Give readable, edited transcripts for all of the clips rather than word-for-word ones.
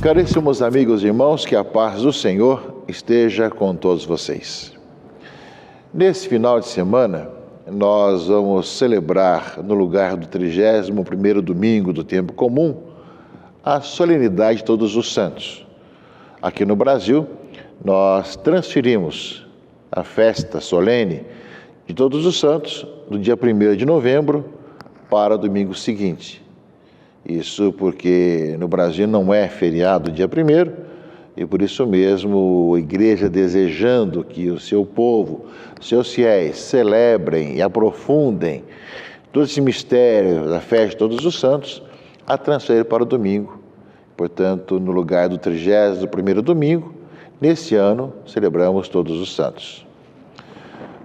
Caríssimos amigos e irmãos, que a paz do Senhor esteja com todos vocês. Nesse final de semana, nós vamos celebrar, no lugar do 31º domingo do tempo comum, a solenidade de Todos os Santos. Aqui no Brasil, nós transferimos a festa solene de Todos os Santos do dia 1º de novembro para o domingo seguinte. Isso porque no Brasil não é feriado dia 1º, e por isso mesmo a Igreja, desejando que o seu povo, seus fiéis, celebrem e aprofundem todo esse mistério da festa de Todos os Santos, a transfere para o domingo. Portanto, no lugar do 31º domingo, nesse ano, celebramos Todos os Santos.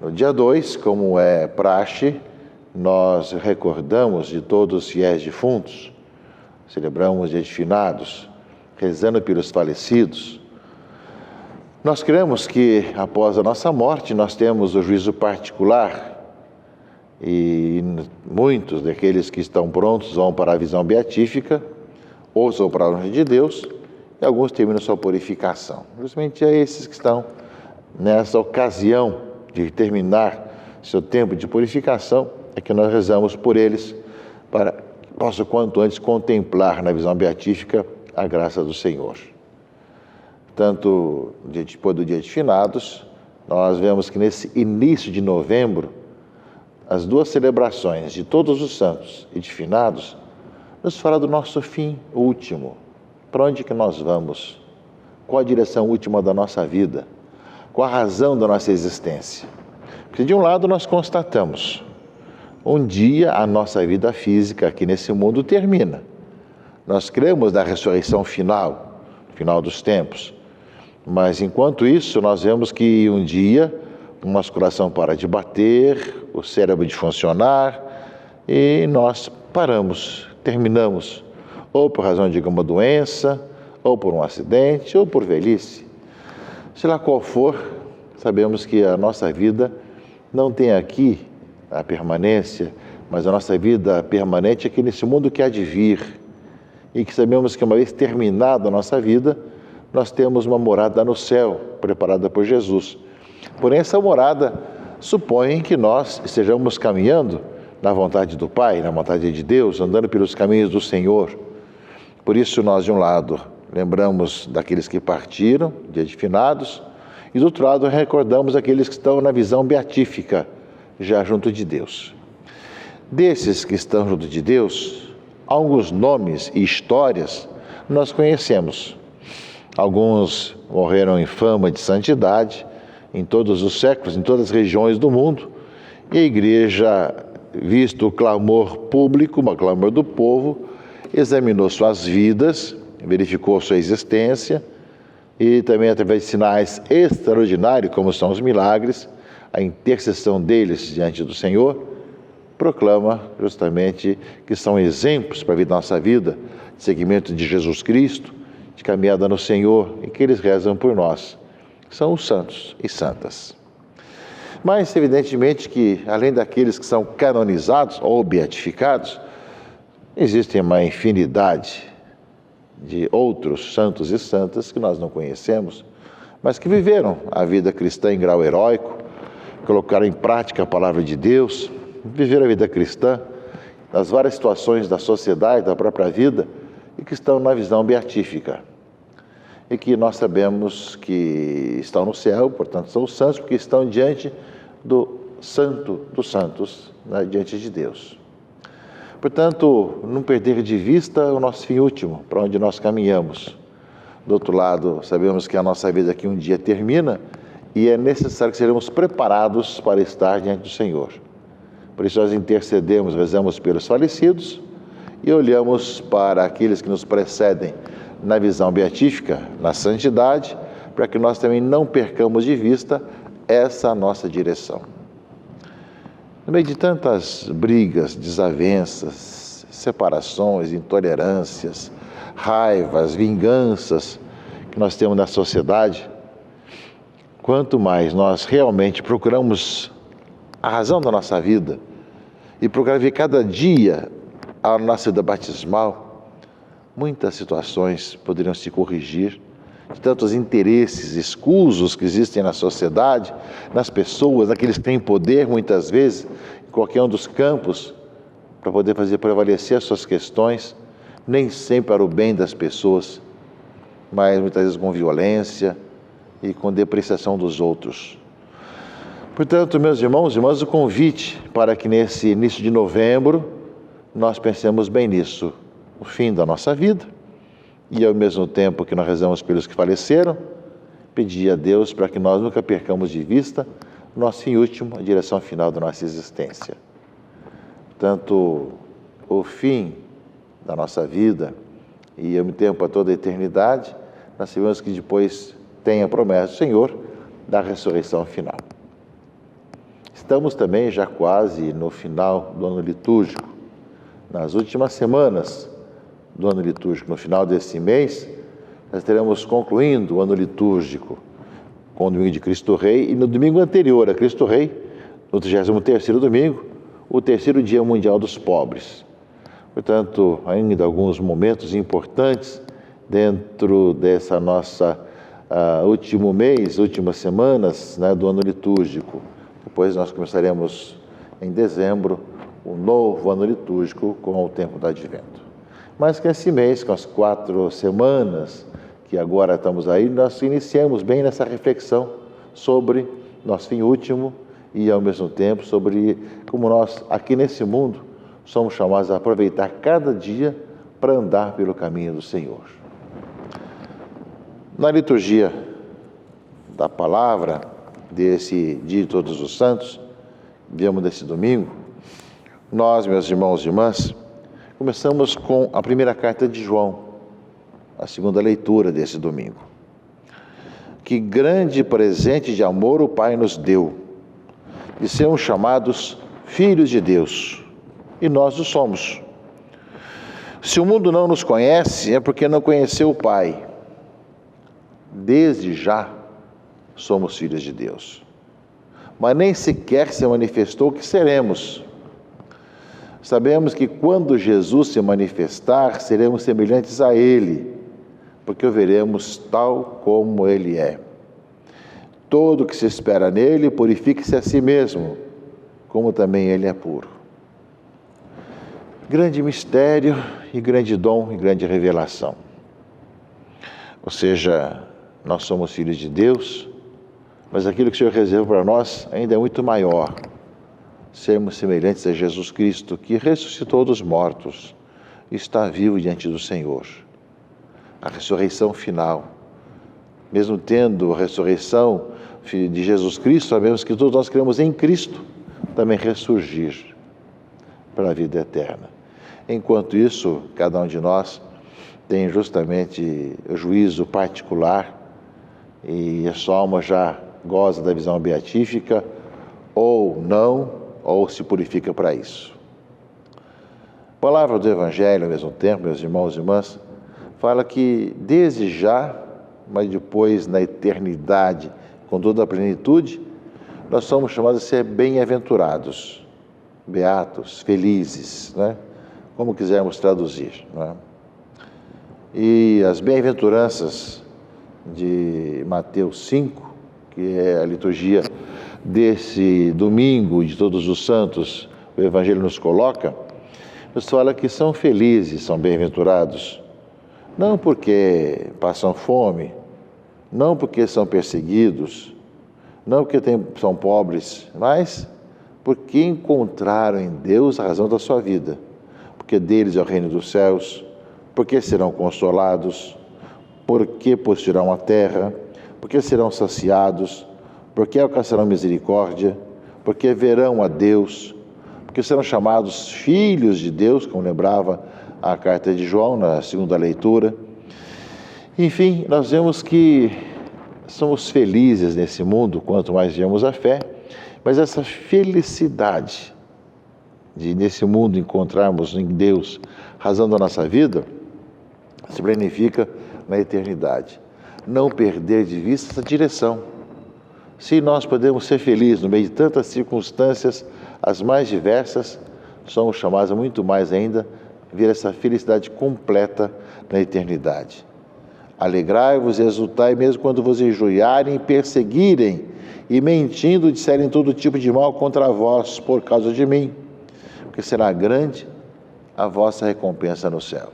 No dia 2, como é praxe, nós recordamos de todos os fiéis defuntos, celebramos dias de finados, rezando pelos falecidos. Nós cremos que após a nossa morte nós temos o juízo particular e muitos daqueles que estão prontos vão para a visão beatífica, outros vão para a longe de Deus e alguns terminam sua purificação. Justamente é esses que estão nessa ocasião de terminar seu tempo de purificação, é que nós rezamos por eles para que possam quanto antes contemplar na visão beatífica a graça do Senhor. Tanto depois do dia de finados, nós vemos que nesse início de novembro, as duas celebrações de Todos os Santos e de finados nos fala do nosso fim último. Para onde que nós vamos? Qual a direção última da nossa vida? Qual a razão da nossa existência? Porque de um lado nós constatamos, um dia a nossa vida física aqui nesse mundo termina. Nós cremos na ressurreição final, final dos tempos. Mas enquanto isso, nós vemos que um dia o nosso coração para de bater, o cérebro de funcionar e nós paramos, terminamos, ou por razão de alguma doença, ou por um acidente, ou por velhice. Sei lá qual for, sabemos que a nossa vida não tem aqui a permanência, mas a nossa vida permanente é aqui nesse mundo que há de vir. E que sabemos que uma vez terminada a nossa vida, nós temos uma morada no céu, preparada por Jesus. Porém, essa morada supõe que nós estejamos caminhando na vontade do Pai, na vontade de Deus, andando pelos caminhos do Senhor. Por isso nós, de um lado, lembramos daqueles que partiram, dia de finados, e do outro lado recordamos aqueles que estão na visão beatífica, já junto de Deus. Desses que estão junto de Deus, alguns nomes e histórias nós conhecemos. Alguns morreram em fama de santidade em todos os séculos, em todas as regiões do mundo, e a Igreja, visto o clamor público, o clamor do povo, examinou suas vidas, verificou sua existência e também através de sinais extraordinários, como são os milagres, a intercessão deles diante do Senhor, proclama justamente que são exemplos para a nossa vida, de seguimento de Jesus Cristo, de caminhada no Senhor, e que eles rezam por nós. São os santos e santas. Mas, evidentemente, que além daqueles que são canonizados ou beatificados, existem uma infinidade de outros santos e santas que nós não conhecemos, mas que viveram a vida cristã em grau heróico, colocaram em prática a palavra de Deus, viveram a vida cristã nas várias situações da sociedade, da própria vida, e que estão na visão beatífica. E que nós sabemos que estão no céu, portanto são os santos, porque estão diante do santo dos santos, né, diante de Deus. Portanto, não perder de vista o nosso fim último, para onde nós caminhamos. Do outro lado, sabemos que a nossa vida aqui um dia termina e é necessário que sejamos preparados para estar diante do Senhor. Por isso nós intercedemos, rezamos pelos falecidos e olhamos para aqueles que nos precedem na visão beatífica, na santidade, para que nós também não percamos de vista essa nossa direção. No meio de tantas brigas, desavenças, separações, intolerâncias, raivas, vinganças que nós temos na sociedade, quanto mais nós realmente procuramos a razão da nossa vida e procurar ver cada dia a nossa vida batismal, muitas situações poderiam se corrigir, de tantos interesses escusos que existem na sociedade, nas pessoas, naqueles que têm poder, muitas vezes, em qualquer um dos campos, para poder fazer prevalecer as suas questões, nem sempre para o bem das pessoas, mas muitas vezes com violência e com depreciação dos outros. Portanto, meus irmãos e irmãs, o convite para que nesse início de novembro nós pensemos bem nisso, o fim da nossa vida, e ao mesmo tempo que nós rezamos pelos que faleceram, pedir a Deus para que nós nunca percamos de vista o nosso fim último, a direção final da nossa existência. Portanto, o fim da nossa vida e ao mesmo tempo a toda a eternidade, nós sabemos que depois tem a promessa do Senhor da ressurreição final. Estamos também já quase no final do ano litúrgico, nas últimas semanas do ano litúrgico. No final desse mês, nós estaremos concluindo o ano litúrgico com o domingo de Cristo Rei, e no domingo anterior a Cristo Rei, no 33º domingo, o terceiro dia mundial dos pobres. Portanto, ainda alguns momentos importantes dentro dessa nossa último mês, últimas semanas, né, do ano litúrgico. Depois nós começaremos em dezembro o novo ano litúrgico com o tempo do Advento. Mas que esse mês, com as 4 semanas que agora estamos aí, nós iniciamos bem nessa reflexão sobre nosso fim último e, ao mesmo tempo, sobre como nós, aqui nesse mundo, somos chamados a aproveitar cada dia para andar pelo caminho do Senhor. Na liturgia da palavra desse dia de Todos os Santos, viemos desse domingo, nós, meus irmãos e irmãs, começamos com a primeira carta de João, a segunda leitura desse domingo. Que grande presente de amor o Pai nos deu, de sermos chamados filhos de Deus, e nós o somos. Se o mundo não nos conhece, é porque não conheceu o Pai. Desde já somos filhos de Deus, mas nem sequer se manifestou que seremos. Sabemos que quando Jesus se manifestar, seremos semelhantes a Ele, porque o veremos tal como Ele é. Todo que se espera nele, purifique-se a si mesmo, como também Ele é puro. Grande mistério e grande dom e grande revelação. Ou seja, nós somos filhos de Deus, mas aquilo que o Senhor reserva para nós ainda é muito maior. Sermos semelhantes a Jesus Cristo, que ressuscitou dos mortos e está vivo diante do Senhor. A ressurreição final. Mesmo tendo a ressurreição de Jesus Cristo, sabemos que todos nós queremos em Cristo também ressurgir para a vida eterna. Enquanto isso, cada um de nós tem justamente o juízo particular e a sua alma já goza da visão beatífica ou não, ou se purifica para isso. A palavra do Evangelho, ao mesmo tempo, meus irmãos e irmãs, fala que desde já, mas depois na eternidade, com toda a plenitude, nós somos chamados a ser bem-aventurados, beatos, felizes, né? Como quisermos traduzir, né? E as bem-aventuranças de Mateus 5, que é a liturgia desse domingo de Todos os Santos, o Evangelho nos coloca, nos fala que são felizes, são bem-aventurados, não porque passam fome, não porque são perseguidos, não porque são pobres, mas porque encontraram em Deus a razão da sua vida, porque deles é o reino dos céus, porque serão consolados, porque possuirão a terra, porque serão saciados, porque alcançarão misericórdia, porque verão a Deus, porque serão chamados filhos de Deus, como lembrava a carta de João na segunda leitura. Enfim, nós vemos que somos felizes nesse mundo, quanto mais vivemos a fé, mas essa felicidade de nesse mundo encontrarmos em Deus razão da nossa vida, se planifica na eternidade. Não perder de vista essa direção. Se nós podemos ser felizes no meio de tantas circunstâncias, as mais diversas, somos chamados muito mais ainda ver essa felicidade completa na eternidade. Alegrai-vos e exultai mesmo quando vos injuriarem e perseguirem e mentindo disserem todo tipo de mal contra vós por causa de mim, porque será grande a vossa recompensa no céu.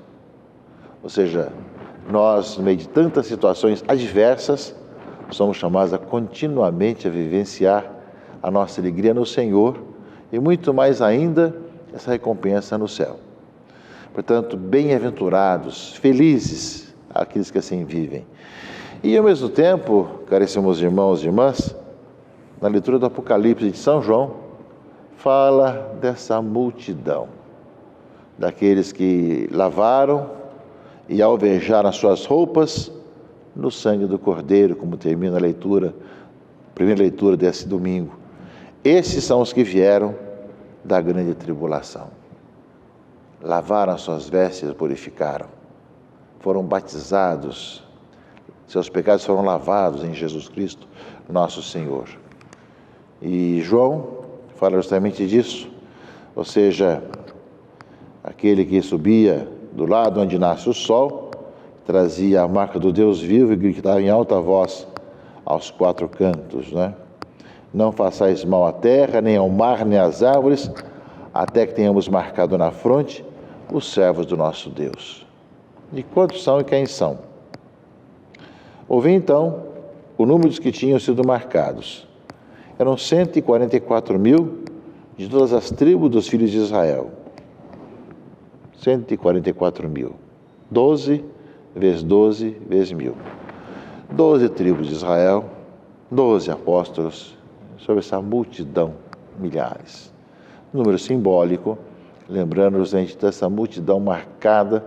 Ou seja, nós, no meio de tantas situações adversas, somos chamados a continuamente a vivenciar a nossa alegria no Senhor e muito mais ainda essa recompensa no céu. Portanto, bem-aventurados, felizes aqueles que assim vivem. E ao mesmo tempo, caríssimos irmãos e irmãs, na leitura do Apocalipse de São João, fala dessa multidão, daqueles que lavaram e alvejaram as suas roupas no sangue do Cordeiro, como termina a leitura, a primeira leitura desse domingo. Esses são os que vieram da grande tribulação. Lavaram as suas vestes, purificaram, foram batizados, seus pecados foram lavados em Jesus Cristo, nosso Senhor. E João fala justamente disso, ou seja, aquele que subia do lado onde nasce o sol, trazia a marca do Deus vivo e gritava em alta voz aos quatro cantos, né? Não façais mal à terra, nem ao mar, nem às árvores, até que tenhamos marcado na fronte os servos do nosso Deus. E quantos são e quem são? Ouvi então o número dos que tinham sido marcados. Eram 144.000 de todas as tribos dos filhos de Israel. 144.000. 12 vezes 12 vezes 1.000. 12 tribos de Israel, 12 apóstolos, sobre essa multidão, milhares. Número simbólico, lembrando-nos dessa multidão marcada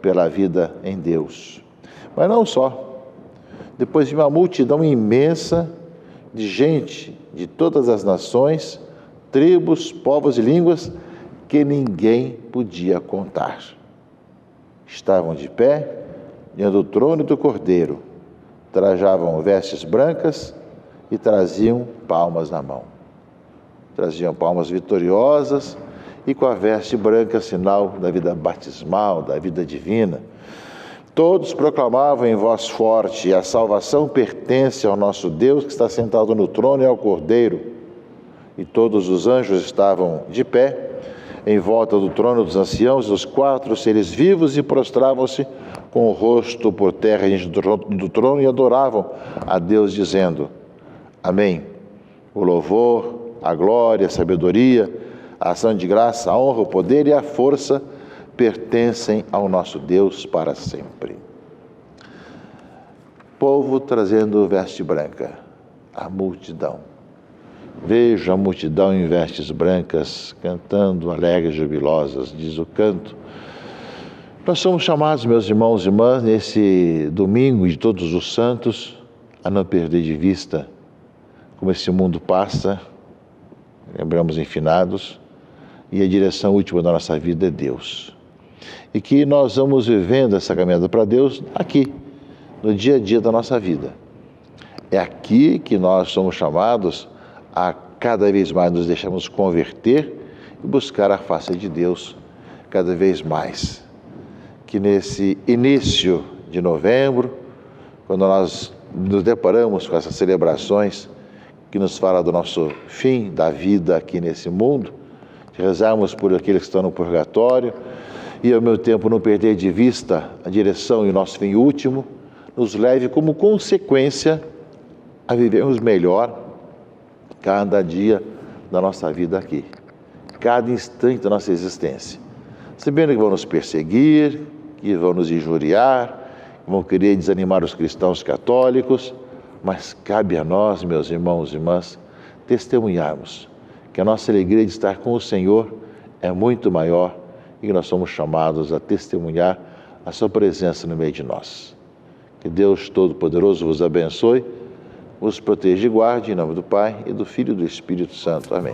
pela vida em Deus. Mas não só. Depois de uma multidão imensa de gente de todas as nações, tribos, povos e línguas que ninguém podia contar. Estavam de pé diante do trono e do Cordeiro, trajavam vestes brancas e traziam palmas na mão. Traziam palmas vitoriosas e com a veste branca, sinal da vida batismal, da vida divina. Todos proclamavam em voz forte: a salvação pertence ao nosso Deus que está sentado no trono e ao Cordeiro. E todos os anjos estavam de pé, em volta do trono dos anciãos, dos quatro seres vivos, e prostravam-se com o rosto por terra diante do trono e adoravam a Deus, dizendo: Amém. O louvor, a glória, a sabedoria, a ação de graça, a honra, o poder e a força pertencem ao nosso Deus para sempre. Povo trazendo veste branca, a multidão. Vejo a multidão em vestes brancas, cantando alegres, jubilosas, diz o canto. Nós somos chamados, meus irmãos e irmãs, nesse domingo de todos os santos, a não perder de vista como esse mundo passa, lembramos em finados, e a direção última da nossa vida é Deus. E que nós vamos vivendo essa caminhada para Deus aqui, no dia a dia da nossa vida. É aqui que nós somos chamados a cada vez mais nos deixarmos converter e buscar a face de Deus cada vez mais. Que nesse início de novembro, quando nós nos deparamos com essas celebrações que nos fala do nosso fim da vida aqui nesse mundo, de rezarmos por aqueles que estão no purgatório e ao mesmo tempo não perder de vista a direção e o nosso fim último, nos leve como consequência a vivermos melhor cada dia da nossa vida aqui, cada instante da nossa existência. Sabendo que vão nos perseguir, que vão nos injuriar, que vão querer desanimar os cristãos católicos, mas cabe a nós, meus irmãos e irmãs, testemunharmos que a nossa alegria de estar com o Senhor é muito maior e que nós somos chamados a testemunhar a sua presença no meio de nós. Que Deus Todo-Poderoso vos abençoe, vos proteja e guarde, em nome do Pai, e do Filho e do Espírito Santo. Amém.